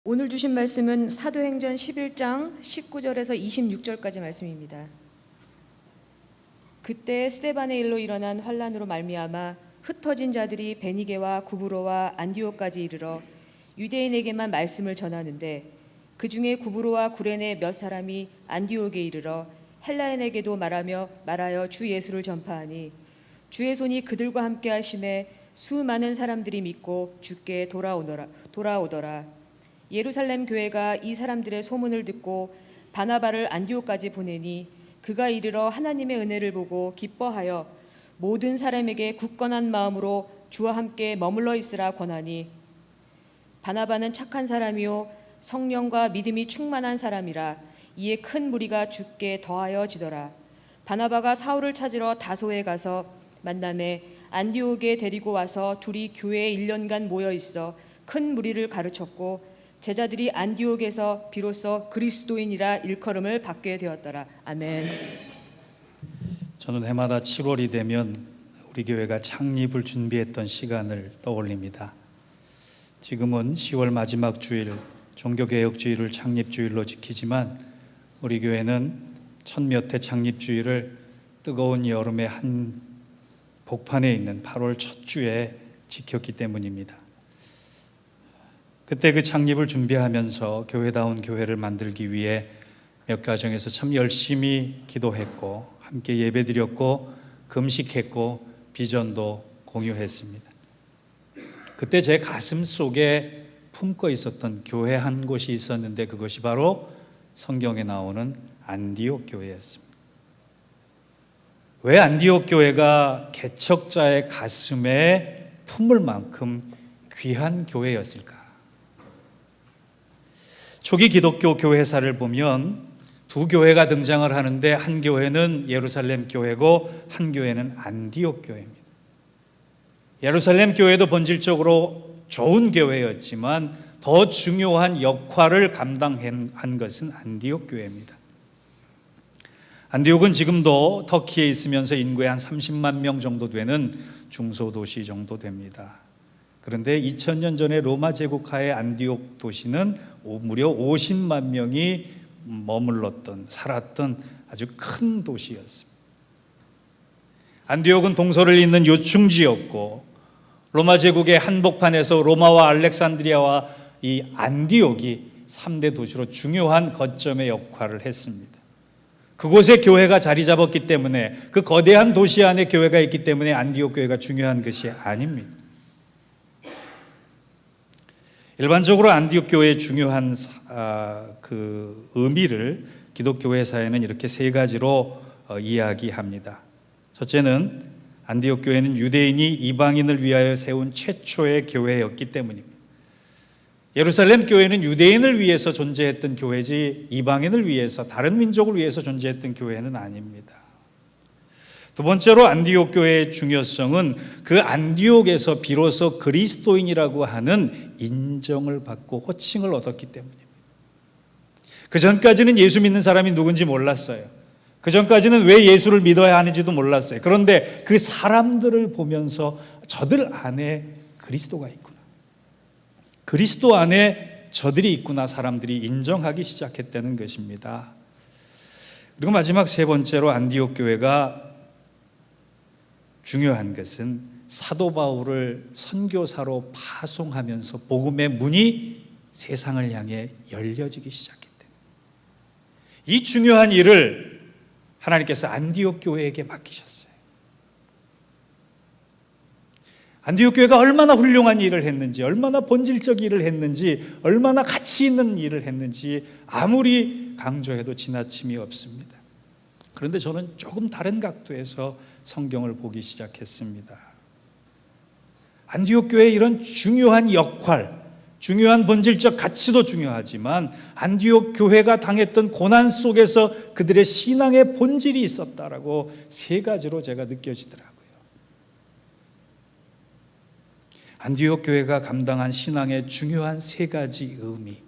오늘 주신 말씀은 사도행전 11장 19절에서 26절까지 말씀입니다. 그때 스데반의 일로 일어난 환란으로 말미암아 흩어진 자들이 베니게와 구브로와 안디옥까지 이르러 유대인에게만 말씀을 전하는데 그 중에 구브로와 구레네 몇 사람이 안디옥에 이르러 헬라인에게도 말하여 주 예수를 전파하니 주의 손이 그들과 함께 하심에 수많은 사람들이 믿고 주께 돌아오더라. 예루살렘 교회가 이 사람들의 소문을 듣고 바나바를 안디옥까지 보내니 그가 이르러 하나님의 은혜를 보고 기뻐하여 모든 사람에게 굳건한 마음으로 주와 함께 머물러 있으라 권하니 바나바는 착한 사람이요 성령과 믿음이 충만한 사람이라 이에 큰 무리가 주께 더하여지더라. 바나바가 사울을 찾으러 다소에 가서 만남에 안디옥에 데리고 와서 둘이 교회에 1년간 모여 있어 큰 무리를 가르쳤고 제자들이 안디옥에서 비로소 그리스도인이라 일컬음을 받게 되었더라. 아멘. 저는 해마다 7월이 되면 우리 교회가 창립을 준비했던 시간을 떠올립니다. 지금은 10월 마지막 주일 종교개혁주일을 창립주일로 지키지만 우리 교회는 천몇 해 창립주일을 뜨거운 여름의 한 복판에 있는 8월 첫 주에 지켰기 때문입니다. 그때 그 창립을 준비하면서 교회다운 교회를 만들기 위해 몇 가정에서 참 열심히 기도했고 함께 예배드렸고 금식했고 비전도 공유했습니다. 그때 제 가슴 속에 품고 있었던 교회 한 곳이 있었는데 그것이 바로 성경에 나오는 안디옥 교회였습니다. 왜 안디옥 교회가 개척자의 가슴에 품을 만큼 귀한 교회였을까? 초기 기독교 교회사를 보면 두 교회가 등장을 하는데 한 교회는 예루살렘 교회고 한 교회는 안디옥 교회입니다. 예루살렘 교회도 본질적으로 좋은 교회였지만 더 중요한 역할을 감당한 것은 안디옥 교회입니다. 안디옥은 지금도 터키에 있으면서 인구의 한 30만 명 정도 되는 중소도시 정도 됩니다. 그런데 2000년 전에 로마 제국하에 안디옥 도시는 무려 50만 명이 살았던 아주 큰 도시였습니다. 안디옥은 동서를 잇는 요충지였고 로마 제국의 한복판에서 로마와 알렉산드리아와 이 안디옥이 3대 도시로 중요한 거점의 역할을 했습니다. 그곳에 교회가 자리 잡았기 때문에 그 거대한 도시 안에 교회가 있기 때문에 안디옥 교회가 중요한 것이 아닙니다. 일반적으로 안디옥 교회의 중요한 그 의미를 기독교회사에는 이렇게 세 가지로 이야기합니다. 첫째는 안디옥 교회는 유대인이 이방인을 위하여 세운 최초의 교회였기 때문입니다. 예루살렘 교회는 유대인을 위해서 존재했던 교회지 이방인을 위해서 다른 민족을 위해서 존재했던 교회는 아닙니다. 두 번째로 안디옥 교회의 중요성은 그 안디옥에서 비로소 그리스도인이라고 하는 인정을 받고 호칭을 얻었기 때문입니다. 그 전까지는 예수 믿는 사람이 누군지 몰랐어요. 그 전까지는 왜 예수를 믿어야 하는지도 몰랐어요. 그런데 그 사람들을 보면서 저들 안에 그리스도가 있구나, 그리스도 안에 저들이 있구나 사람들이 인정하기 시작했다는 것입니다. 그리고 마지막 세 번째로 안디옥 교회가 중요한 것은 사도 바울을 선교사로 파송하면서 복음의 문이 세상을 향해 열려지기 시작했다. 이 중요한 일을 하나님께서 안디옥 교회에게 맡기셨어요. 안디옥 교회가 얼마나 훌륭한 일을 했는지, 얼마나 본질적 일을 했는지, 얼마나 가치 있는 일을 했는지 아무리 강조해도 지나침이 없습니다. 그런데 저는 조금 다른 각도에서 성경을 보기 시작했습니다. 안디옥 교회의 이런 중요한 역할, 중요한 본질적 가치도 중요하지만 안디옥 교회가 당했던 고난 속에서 그들의 신앙의 본질이 있었다라고 세 가지로 제가 느껴지더라고요. 안디옥 교회가 감당한 신앙의 중요한 세 가지 의미,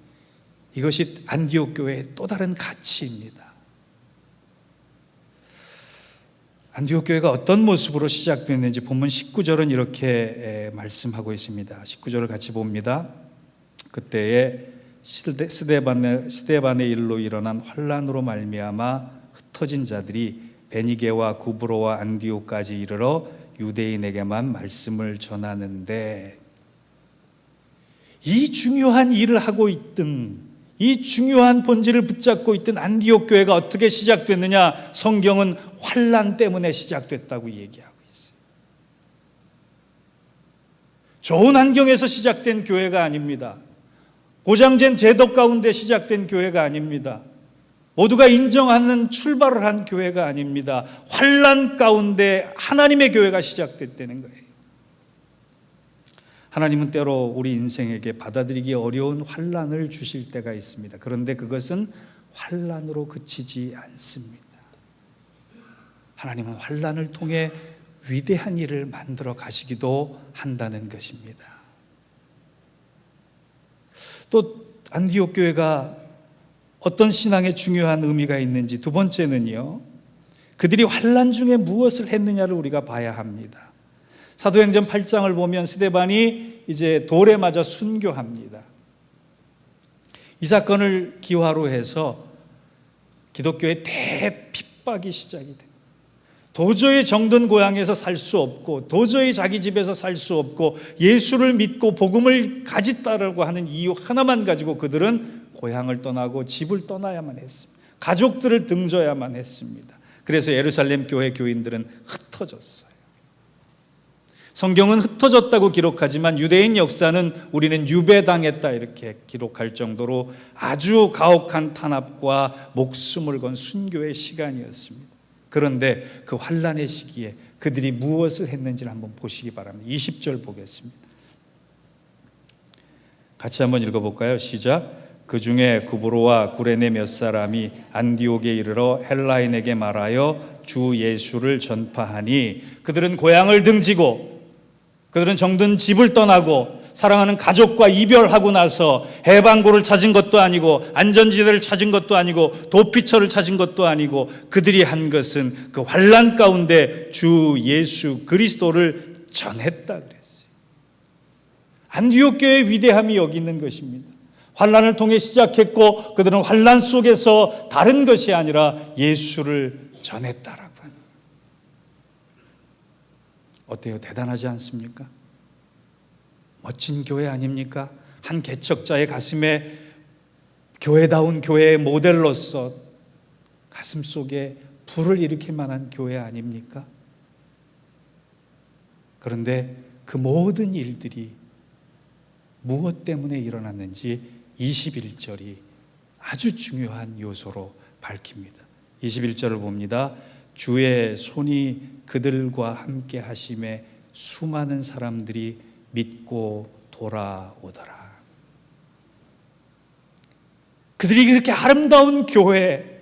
이것이 안디옥 교회의 또 다른 가치입니다. 안디옥 교회가 어떤 모습으로 시작됐는지 본문 19절은 이렇게 말씀하고 있습니다. 19절을 같이 봅니다. 그때에 스데반의 일로 일어난 환란으로 말미암아 흩어진 자들이 베니게와 구브로와 안디옥까지 이르러 유대인에게만 말씀을 전하는데, 이 중요한 일을 하고 있던, 이 중요한 본질을 붙잡고 있던 안디옥 교회가 어떻게 시작됐느냐? 성경은 환란 때문에 시작됐다고 얘기하고 있어요. 좋은 환경에서 시작된 교회가 아닙니다. 보장된 제도 가운데 시작된 교회가 아닙니다. 모두가 인정하는 출발을 한 교회가 아닙니다. 환란 가운데 하나님의 교회가 시작됐다는 거예요. 하나님은 때로 우리 인생에게 받아들이기 어려운 환란을 주실 때가 있습니다. 그런데 그것은 환란으로 그치지 않습니다. 하나님은 환란을 통해 위대한 일을 만들어 가시기도 한다는 것입니다. 또 안디옥 교회가 어떤 신앙에 중요한 의미가 있는지, 두 번째는요, 그들이 환란 중에 무엇을 했느냐를 우리가 봐야 합니다. 사도행전 8장을 보면 스데반이 이제 돌에 맞아 순교합니다. 이 사건을 기화로 해서 기독교의 대핍박이 시작이 됩니다. 도저히 정든 고향에서 살 수 없고, 도저히 자기 집에서 살 수 없고, 예수를 믿고 복음을 가졌다라고 하는 이유 하나만 가지고 그들은 고향을 떠나고 집을 떠나야만 했습니다. 가족들을 등져야만 했습니다. 그래서 예루살렘 교회 교인들은 흩어졌어요. 성경은 흩어졌다고 기록하지만 유대인 역사는 우리는 유배당했다 이렇게 기록할 정도로 아주 가혹한 탄압과 목숨을 건 순교의 시간이었습니다. 그런데 그 환란의 시기에 그들이 무엇을 했는지를 한번 보시기 바랍니다. 20절 보겠습니다. 같이 한번 읽어볼까요? 시작. 그 중에 구브로와 구레네 몇 사람이 안디옥에 이르러 헬라인에게 말하여 주 예수를 전파하니, 그들은 고향을 등지고 그들은 정든 집을 떠나고 사랑하는 가족과 이별하고 나서 해방고를 찾은 것도 아니고 안전지대를 찾은 것도 아니고 도피처를 찾은 것도 아니고 그들이 한 것은 그 환란 가운데 주 예수 그리스도를 전했다 그랬어요. 안디옥 교회의 위대함이 여기 있는 것입니다. 환란을 통해 시작했고 그들은 환란 속에서 다른 것이 아니라 예수를 전했다라고 합니다. 어때요? 대단하지 않습니까? 멋진 교회 아닙니까? 한 개척자의 가슴에 교회다운 교회의 모델로서 가슴 속에 불을 일으킬 만한 교회 아닙니까? 그런데 그 모든 일들이 무엇 때문에 일어났는지 21절이 아주 중요한 요소로 밝힙니다. 21절을 봅니다. 주의 손이 그들과 함께 하심에 수많은 사람들이 믿고 돌아오더라. 그들이 그렇게 아름다운 교회,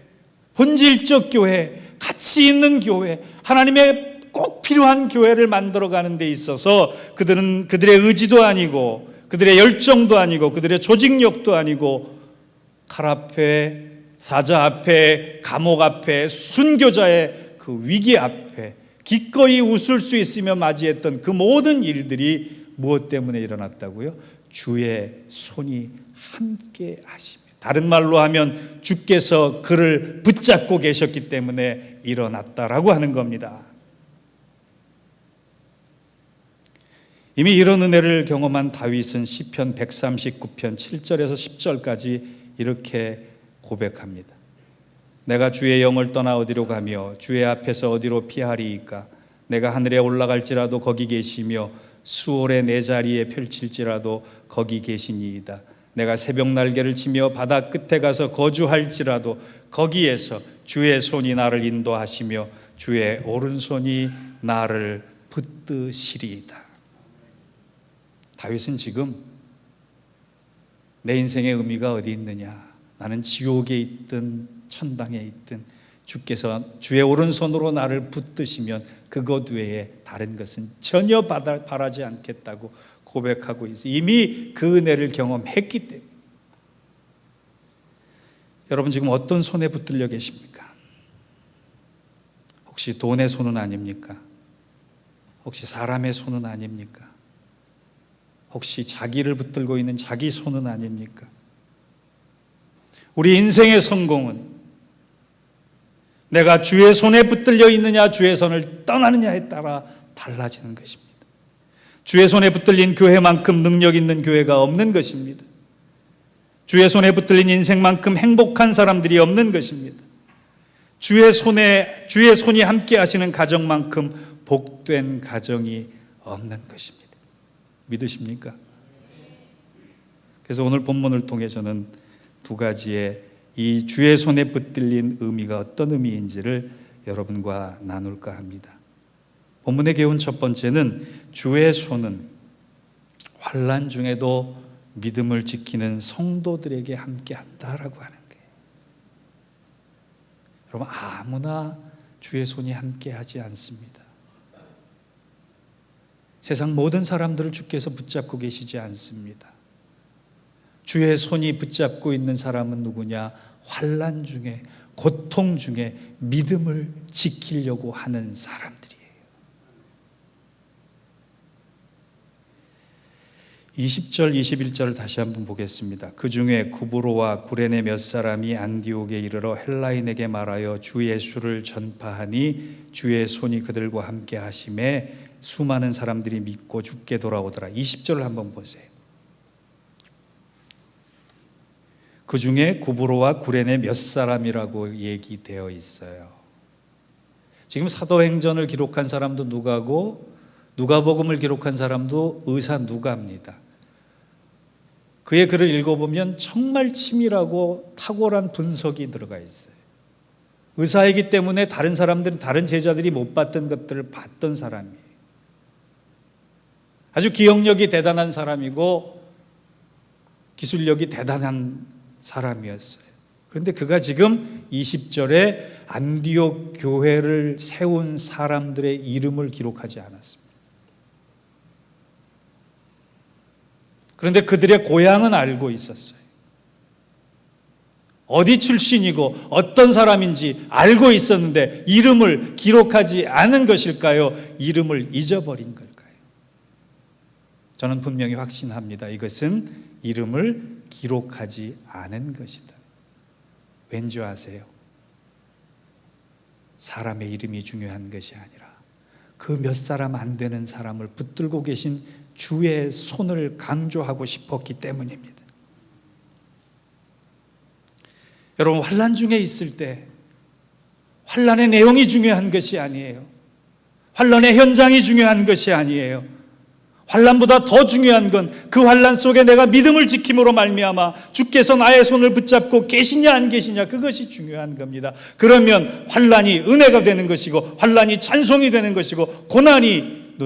본질적 교회, 가치 있는 교회, 하나님의 꼭 필요한 교회를 만들어가는 데 있어서 그들은 그들의 의지도 아니고 그들의 열정도 아니고 그들의 조직력도 아니고 칼 앞에, 사자 앞에, 감옥 앞에, 순교자의 그 위기 앞에 기꺼이 웃을 수 있으며 맞이했던 그 모든 일들이 무엇 때문에 일어났다고요? 주의 손이 함께 하십니다. 다른 말로 하면 주께서 그를 붙잡고 계셨기 때문에 일어났다라고 하는 겁니다. 이미 이런 은혜를 경험한 다윗은 시편 139편 7절에서 10절까지 이렇게 고백합니다. 내가 주의 영을 떠나 어디로 가며 주의 앞에서 어디로 피하리이까? 내가 하늘에 올라갈지라도 거기 계시며 수월의 내 자리에 펼칠지라도 거기 계시니이다. 내가 새벽 날개를 치며 바다 끝에 가서 거주할지라도 거기에서 주의 손이 나를 인도하시며 주의 오른손이 나를 붙드시리이다. 다윗은 지금 내 인생의 의미가 어디 있느냐? 나는 지옥에 있든 천당에 있든 주께서 주의 오른손으로 나를 붙드시면 그것 외에 다른 것은 전혀 바라지 않겠다고 고백하고 있어요. 이미 그 은혜를 경험했기 때문에. 여러분 지금 어떤 손에 붙들려 계십니까? 혹시 돈의 손은 아닙니까? 혹시 사람의 손은 아닙니까? 혹시 자기를 붙들고 있는 자기 손은 아닙니까? 우리 인생의 성공은 내가 주의 손에 붙들려 있느냐 주의 손을 떠나느냐에 따라 달라지는 것입니다. 주의 손에 붙들린 교회만큼 능력 있는 교회가 없는 것입니다. 주의 손에 붙들린 인생만큼 행복한 사람들이 없는 것입니다. 주의 손이 함께 하시는 가정만큼 복된 가정이 없는 것입니다. 믿으십니까? 그래서 오늘 본문을 통해 저는 두 가지의 이 주의 손에 붙들린 의미가 어떤 의미인지를 여러분과 나눌까 합니다. 본문에 개운 첫 번째는 주의 손은 환난 중에도 믿음을 지키는 성도들에게 함께 한다라고 하는 거예요. 여러분, 아무나 주의 손이 함께 하지 않습니다. 세상 모든 사람들을 주께서 붙잡고 계시지 않습니다. 주의 손이 붙잡고 있는 사람은 누구냐? 환난 중에, 고통 중에 믿음을 지키려고 하는 사람들이에요. 20절, 21절을 다시 한번 보겠습니다. 그 중에 구브로와 구레네 몇 사람이 안디옥에 이르러 헬라인에게 말하여 주 예수를 전파하니 주의 손이 그들과 함께 하심에 수많은 사람들이 믿고 주께 돌아오더라. 20절을 한번 보세요. 그 중에 구브로와 구레네 몇 사람이라고 얘기되어 있어요. 지금 사도행전을 기록한 사람도 누가고 누가복음을 기록한 사람도 의사 누가입니다. 그의 글을 읽어보면 정말 치밀하고 탁월한 분석이 들어가 있어요. 의사이기 때문에 다른 사람들은, 다른 제자들이 못 봤던 것들을 봤던 사람이에요. 아주 기억력이 대단한 사람이고 기술력이 대단한 사람이었어요. 그런데 그가 지금 20절에 안디옥 교회를 세운 사람들의 이름을 기록하지 않았습니다. 그런데 그들의 고향은 알고 있었어요. 어디 출신이고 어떤 사람인지 알고 있었는데 이름을 기록하지 않은 것일까요? 이름을 잊어버린 걸까요? 저는 분명히 확신합니다. 이것은 이름을 기록하지 않은 것이다. 왠지 아세요? 사람의 이름이 중요한 것이 아니라 그 몇 사람 안 되는 사람을 붙들고 계신 주의 손을 강조하고 싶었기 때문입니다. 여러분, 환난 중에 있을 때 환난의 내용이 중요한 것이 아니에요. 환난의 현장이 중요한 것이 아니에요. 환난보다 더 중요한 건 그 환난 속에 내가 믿음을 지킴으로 말미암아 주께서 나의 손을 붙잡고 계시냐 안 계시냐, 그것이 중요한 겁니다. 그러면 환난이 은혜가 되는 것이고 환난이 찬송이 되는 것이고 고난이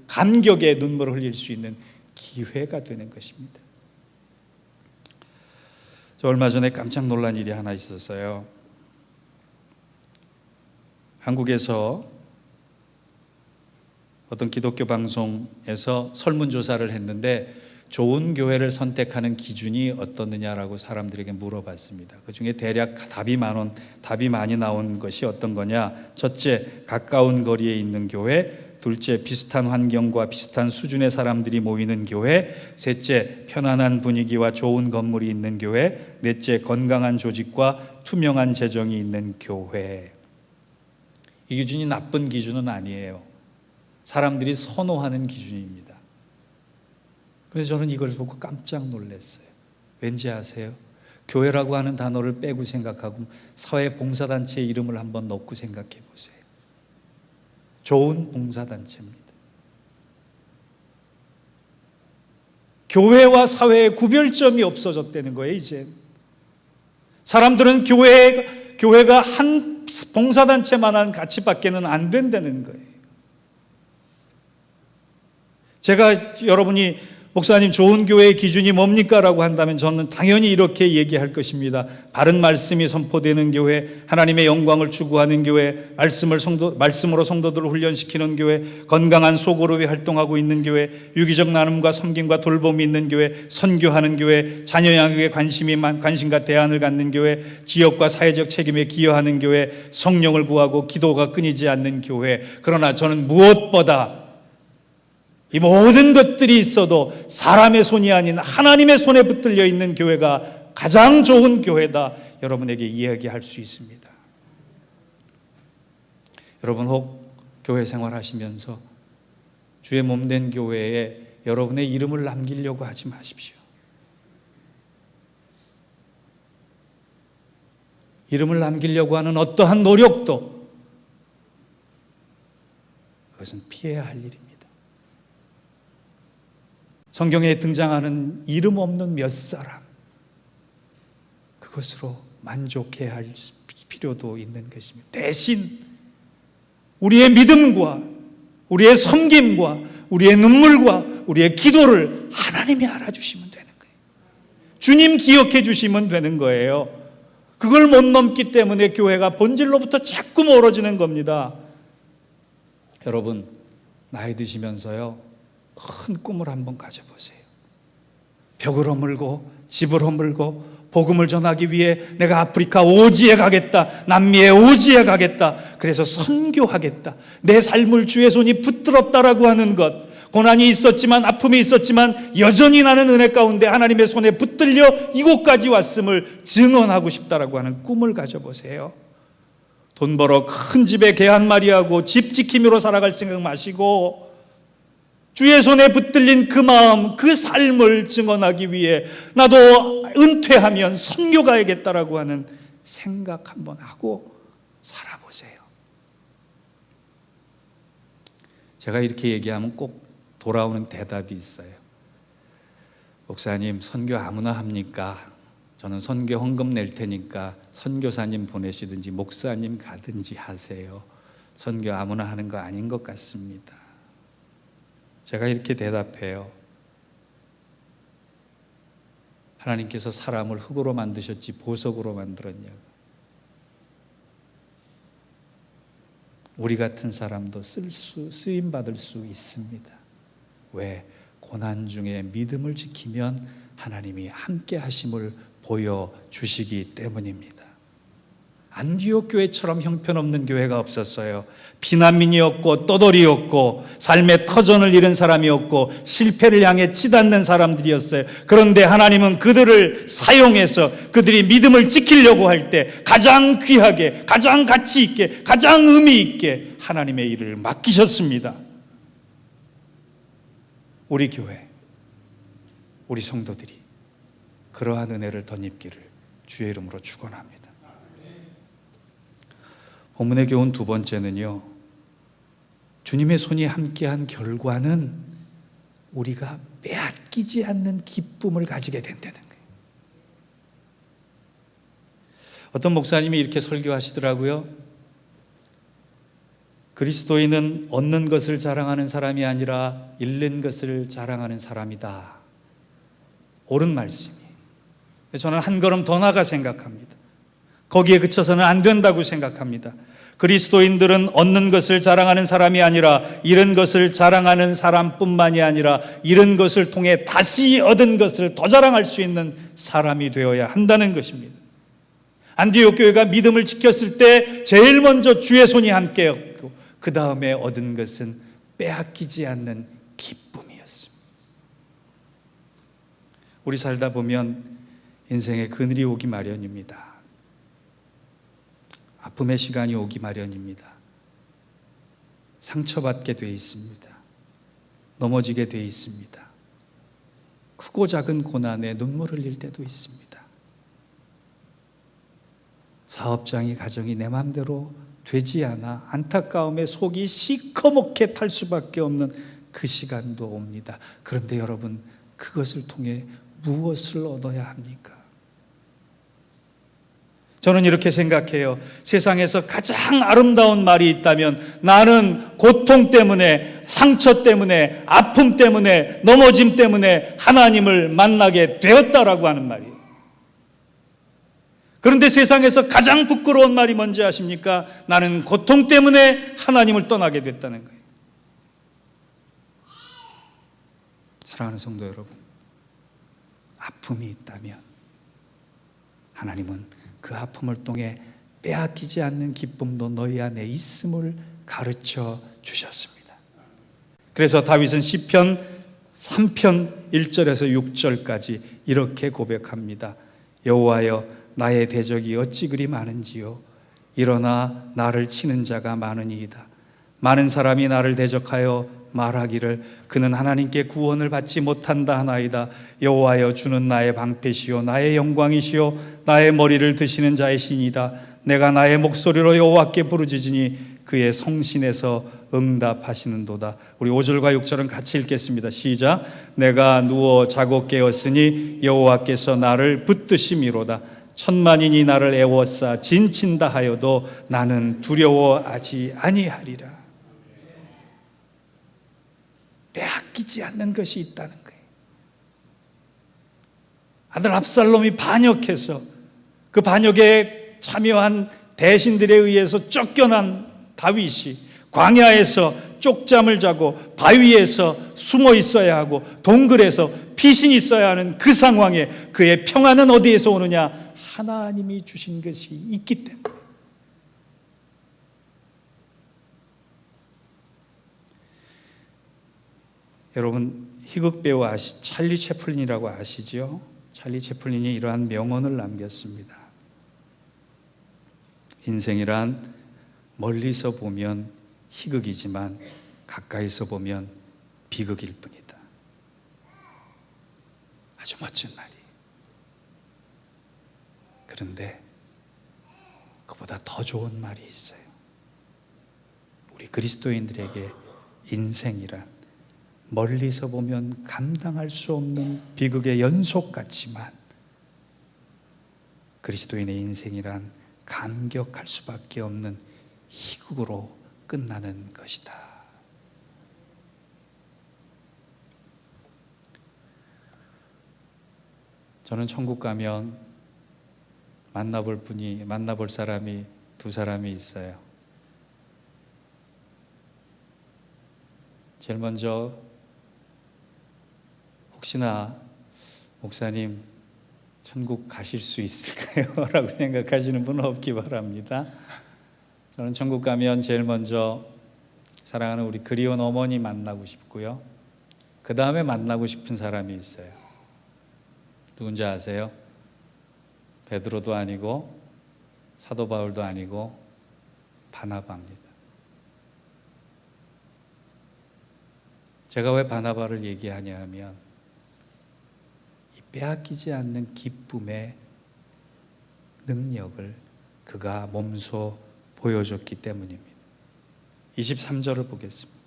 감격의 눈물을 흘릴 수 있는 기회가 되는 것입니다. 저 얼마 전에 깜짝 놀란 일이 하나 있었어요. 한국에서 어떤 기독교 방송에서 설문조사를 했는데 좋은 교회를 선택하는 기준이 어떻느냐라고 사람들에게 물어봤습니다. 그중에 대략 답이 많이 나온 것이 어떤 거냐? 첫째, 가까운 거리에 있는 교회. 둘째, 비슷한 환경과 비슷한 수준의 사람들이 모이는 교회. 셋째, 편안한 분위기와 좋은 건물이 있는 교회. 넷째, 건강한 조직과 투명한 재정이 있는 교회. 이 기준이 나쁜 기준은 아니에요. 사람들이 선호하는 기준입니다. 그래서 저는 이걸 보고 깜짝 놀랐어요. 왠지 아세요? 교회라고 하는 단어를 빼고 생각하고 사회봉사단체 이름을 한번 넣고 생각해 보세요. 좋은 봉사단체입니다. 교회와 사회의 구별점이 없어졌다는 거예요, 이제. 사람들은 교회가 한 봉사단체만한 가치밖에는 안 된다는 거예요. 제가 여러분이 목사님 좋은 교회의 기준이 뭡니까? 라고 한다면 저는 당연히 이렇게 얘기할 것입니다. 바른 말씀이 선포되는 교회, 하나님의 영광을 추구하는 교회, 말씀으로 성도들을 훈련시키는 교회, 건강한 소그룹이 활동하고 있는 교회, 유기적 나눔과 섬김과 돌봄이 있는 교회, 선교하는 교회, 자녀 양육에 관심과 대안을 갖는 교회, 지역과 사회적 책임에 기여하는 교회, 성령을 구하고 기도가 끊이지 않는 교회. 그러나 저는 무엇보다 이 모든 것들이 있어도 사람의 손이 아닌 하나님의 손에 붙들려 있는 교회가 가장 좋은 교회다 여러분에게 이야기할 수 있습니다. 여러분 혹 교회 생활하시면서 주의 몸된 교회에 여러분의 이름을 남기려고 하지 마십시오. 이름을 남기려고 하는 어떠한 노력도 그것은 피해야 할 일입니다. 성경에 등장하는 이름 없는 몇 사람, 그것으로 만족해야 할 필요도 있는 것입니다. 대신 우리의 믿음과 우리의 섬김과 우리의 눈물과 우리의 기도를 하나님이 알아주시면 되는 거예요. 주님 기억해 주시면 되는 거예요. 그걸 못 넘기 때문에 교회가 본질로부터 자꾸 멀어지는 겁니다. 여러분, 나이 드시면서요, 큰 꿈을 한번 가져보세요. 벽을 허물고 집을 허물고 복음을 전하기 위해 내가 아프리카 오지에 가겠다, 남미의 오지에 가겠다, 그래서 선교하겠다, 내 삶을 주의 손이 붙들었다라고 하는 것, 고난이 있었지만 아픔이 있었지만 여전히 나는 은혜 가운데 하나님의 손에 붙들려 이곳까지 왔음을 증언하고 싶다라고 하는 꿈을 가져보세요. 돈 벌어 큰 집에 개 한 마리하고 집 지킴이로 살아갈 생각 마시고 주의 손에 붙들린 그 마음, 그 삶을 증언하기 위해 나도 은퇴하면 선교 가야겠다라고 하는 생각 한번 하고 살아보세요. 제가 이렇게 얘기하면 꼭 돌아오는 대답이 있어요. 목사님, 선교 아무나 합니까? 저는 선교 헌금 낼 테니까 선교사님 보내시든지 목사님 가든지 하세요. 선교 아무나 하는 거 아닌 것 같습니다. 제가 이렇게 대답해요. 하나님께서 사람을 흙으로 만드셨지 보석으로 만들었냐고. 우리 같은 사람도 쓰임받을 수 있습니다. 왜? 고난 중에 믿음을 지키면 하나님이 함께 하심을 보여주시기 때문입니다. 안디옥 교회처럼 형편없는 교회가 없었어요. 피난민이었고 떠돌이였고 삶의 터전을 잃은 사람이었고 실패를 향해 치닫는 사람들이었어요. 그런데 하나님은 그들을 사용해서 그들이 믿음을 지키려고 할 때 가장 귀하게, 가장 가치 있게, 가장 의미 있게 하나님의 일을 맡기셨습니다. 우리 교회, 우리 성도들이 그러한 은혜를 덧입기를 주의 이름으로 축원합니다. 본문의 교훈 두 번째는요, 주님의 손이 함께한 결과는 우리가 빼앗기지 않는 기쁨을 가지게 된다는 거예요. 어떤 목사님이 이렇게 설교하시더라고요. 그리스도인은 얻는 것을 자랑하는 사람이 아니라 잃는 것을 자랑하는 사람이다. 옳은 말씀이에요. 저는 한 걸음 더 나아가 생각합니다. 거기에 그쳐서는 안 된다고 생각합니다. 그리스도인들은 얻는 것을 자랑하는 사람이 아니라 잃은 것을 자랑하는 사람뿐만이 아니라 잃은 것을 통해 다시 얻은 것을 더 자랑할 수 있는 사람이 되어야 한다는 것입니다. 안디옥 교회가 믿음을 지켰을 때 제일 먼저 주의 손이 함께였고 그 다음에 얻은 것은 빼앗기지 않는 기쁨이었습니다. 우리 살다 보면 인생의 그늘이 오기 마련입니다. 아픔의 시간이 오기 마련입니다. 상처받게 돼 있습니다. 넘어지게 돼 있습니다. 크고 작은 고난에 눈물을 흘릴 때도 있습니다. 사업장이 가정이 내 마음대로 되지 않아 안타까움에 속이 시커멓게 탈 수밖에 없는 그 시간도 옵니다. 그런데 여러분, 그것을 통해 무엇을 얻어야 합니까? 저는 이렇게 생각해요. 세상에서 가장 아름다운 말이 있다면 나는 고통 때문에, 상처 때문에, 아픔 때문에, 넘어짐 때문에 하나님을 만나게 되었다라고 하는 말이에요. 그런데 세상에서 가장 부끄러운 말이 뭔지 아십니까? 나는 고통 때문에 하나님을 떠나게 됐다는 거예요. 사랑하는 성도 여러분, 아픔이 있다면 하나님은 그 아픔을 통해 빼앗기지 않는 기쁨도 너희 안에 있음을 가르쳐 주셨습니다. 그래서 다윗은 시편 3편 1절에서 6절까지 이렇게 고백합니다. 여호와여, 나의 대적이 어찌 그리 많은지요. 일어나 나를 치는 자가 많으니이다. 많은 사람이 나를 대적하여 말하기를 그는 하나님께 구원을 받지 못한다 하나이다. 여호와여, 주는 나의 방패시요 나의 영광이시요 나의 머리를 드시는 자의 신이다. 내가 나의 목소리로 여호와께 부르짖으니 그의 성신에서 응답하시는도다. 우리 5절과 6절은 같이 읽겠습니다. 시작. 내가 누워 자고 깨었으니 여호와께서 나를 붙드심이로다. 천만인이 나를 애워싸 진친다 하여도 나는 두려워하지 아니하리라. 빼앗기지 않는 것이 있다는 거예요. 아들 압살롬이 반역해서 그 반역에 참여한 대신들에 의해서 쫓겨난 다윗이 광야에서 쪽잠을 자고 바위에서 숨어 있어야 하고 동굴에서 피신이 있어야 하는 그 상황에 그의 평안은 어디에서 오느냐? 하나님이 주신 것이 있기 때문에. 여러분, 희극 배우 찰리 채플린이라고 아시죠? 찰리 채플린이 이러한 명언을 남겼습니다. 인생이란 멀리서 보면 희극이지만 가까이서 보면 비극일 뿐이다. 아주 멋진 말이에요. 그런데 그보다 더 좋은 말이 있어요. 우리 그리스도인들에게 인생이란 멀리서 보면 감당할 수 없는 비극의 연속 같지만 그리스도인의 인생이란 감격할 수밖에 없는 희극으로 끝나는 것이다. 저는 천국 가면 만나볼 사람이 두 사람이 있어요. 제일 먼저 혹시나 목사님 천국 가실 수 있을까요? 라고 생각하시는 분은 없기 바랍니다. 저는 천국 가면 제일 먼저 사랑하는 우리 그리운 어머니 만나고 싶고요. 그 다음에 만나고 싶은 사람이 있어요. 누군지 아세요? 베드로도 아니고 사도 바울도 아니고 바나바입니다. 제가 왜 바나바를 얘기하냐 하면 이 빼앗기지 않는 기쁨의 능력을 그가 몸소 보여줬기 때문입니다. 23절을 보겠습니다.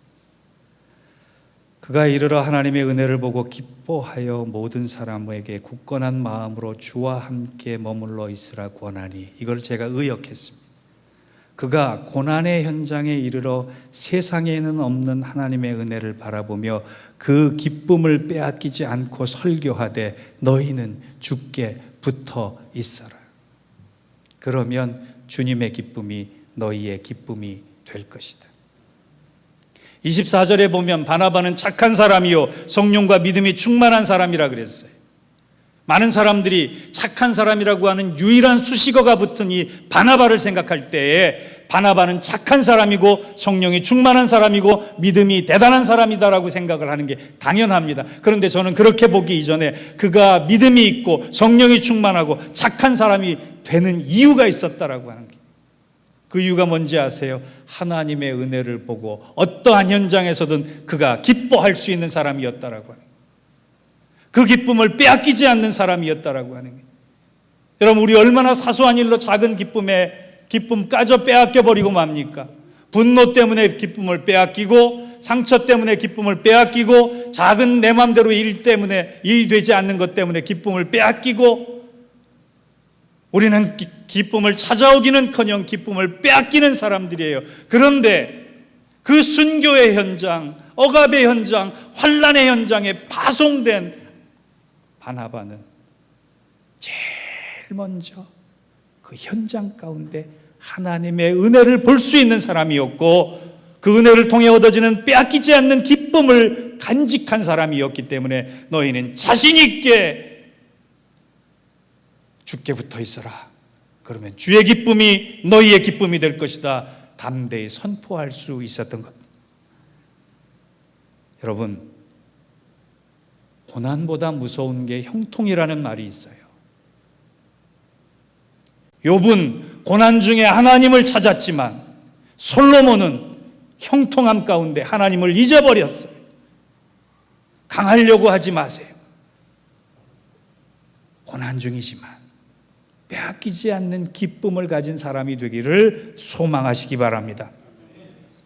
그가 이르러 하나님의 은혜를 보고 기뻐하여 모든 사람에게 굳건한 마음으로 주와 함께 머물러 있으라 권하니, 이걸 제가 의역했습니다. 그가 고난의 현장에 이르러 세상에는 없는 하나님의 은혜를 바라보며 그 기쁨을 빼앗기지 않고 설교하되 너희는 주께 붙어 있어라. 그러면 주님의 기쁨이 너희의 기쁨이 될 것이다. 24절에 보면 바나바는 착한 사람이요 성령과 믿음이 충만한 사람이라 그랬어요. 많은 사람들이 착한 사람이라고 하는 유일한 수식어가 붙은 이 바나바를 생각할 때에 바나바는 착한 사람이고 성령이 충만한 사람이고 믿음이 대단한 사람이다라고 생각을 하는 게 당연합니다. 그런데 저는 그렇게 보기 이전에 그가 믿음이 있고 성령이 충만하고 착한 사람이 되는 이유가 있었다라고 하는 게, 그 이유가 뭔지 아세요? 하나님의 은혜를 보고 어떠한 현장에서든 그가 기뻐할 수 있는 사람이었다라고 하는 거예요. 그 기쁨을 빼앗기지 않는 사람이었다라고 하는 거예요. 여러분, 우리 얼마나 사소한 일로 작은 기쁨까지 빼앗겨버리고 맙니까? 분노 때문에 기쁨을 빼앗기고 상처 때문에 기쁨을 빼앗기고 작은 내 맘대로 일 때문에 일 되지 않는 것 때문에 기쁨을 빼앗기고, 우리는 기쁨을 찾아오기는커녕 기쁨을 빼앗기는 사람들이에요. 그런데 그 순교의 현장, 억압의 현장, 환난의 현장에 파송된 바나바는 제일 먼저 그 현장 가운데 하나님의 은혜를 볼 수 있는 사람이었고, 그 은혜를 통해 얻어지는 빼앗기지 않는 기쁨을 간직한 사람이었기 때문에 너희는 자신 있게 주께 붙어 있어라. 그러면 주의 기쁨이 너희의 기쁨이 될 것이다. 담대히 선포할 수 있었던 것. 여러분, 고난보다 무서운 게 형통이라는 말이 있어요. 욥은 고난 중에 하나님을 찾았지만 솔로몬은 형통함 가운데 하나님을 잊어버렸어요. 강하려고 하지 마세요. 고난 중이지만 빼앗기지 않는 기쁨을 가진 사람이 되기를 소망하시기 바랍니다.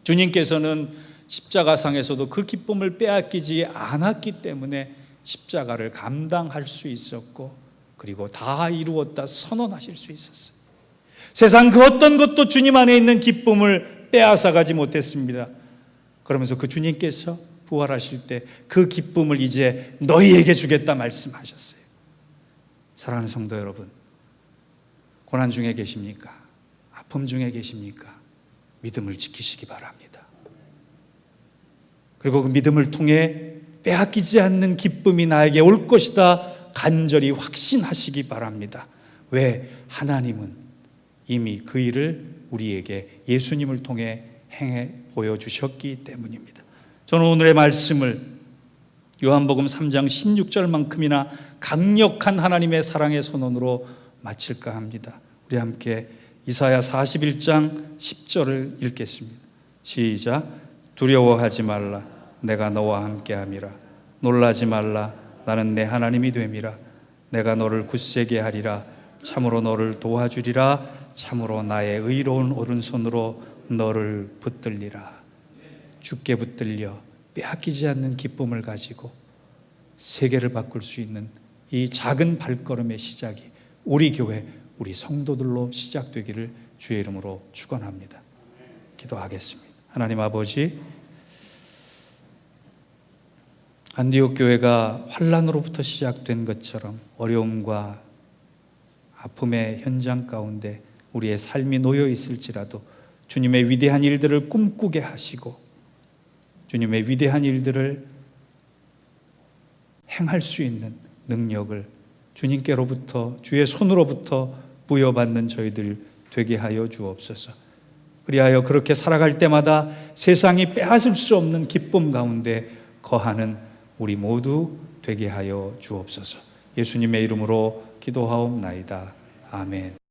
주님께서는 십자가상에서도 그 기쁨을 빼앗기지 않았기 때문에 십자가를 감당할 수 있었고, 그리고 다 이루었다 선언하실 수 있었어요. 세상 그 어떤 것도 주님 안에 있는 기쁨을 빼앗아가지 못했습니다. 그러면서 그 주님께서 부활하실 때 그 기쁨을 이제 너희에게 주겠다 말씀하셨어요. 사랑하는 성도 여러분, 고난 중에 계십니까? 아픔 중에 계십니까? 믿음을 지키시기 바랍니다. 그리고 그 믿음을 통해 빼앗기지 않는 기쁨이 나에게 올 것이다 간절히 확신하시기 바랍니다. 왜? 하나님은 이미 그 일을 우리에게 예수님을 통해 행해 보여주셨기 때문입니다. 저는 오늘의 말씀을 요한복음 3장 16절만큼이나 강력한 하나님의 사랑의 선언으로 마칠까 합니다. 우리 함께 이사야 41장 10절을 읽겠습니다. 시작. 두려워하지 말라. 내가 너와 함께함이라. 놀라지 말라. 나는 내 하나님이 됨이라. 내가 너를 굳세게 하리라. 참으로 너를 도와주리라. 참으로 나의 의로운 오른손으로 너를 붙들리라. 주께 붙들려 빼앗기지 않는 기쁨을 가지고 세계를 바꿀 수 있는 이 작은 발걸음의 시작이 우리 교회, 우리 성도들로 시작되기를 주의 이름으로 축원합니다. 기도하겠습니다. 하나님 아버지, 안디옥 교회가 환난으로부터 시작된 것처럼 어려움과 아픔의 현장 가운데 우리의 삶이 놓여 있을지라도 주님의 위대한 일들을 꿈꾸게 하시고 주님의 위대한 일들을 행할 수 있는 능력을 주님께로부터, 주의 손으로부터 부여받는 저희들 되게 하여 주옵소서. 그리하여 그렇게 살아갈 때마다 세상이 빼앗을 수 없는 기쁨 가운데 거하는 우리 모두 되게 하여 주옵소서. 예수님의 이름으로 기도하옵나이다. 아멘.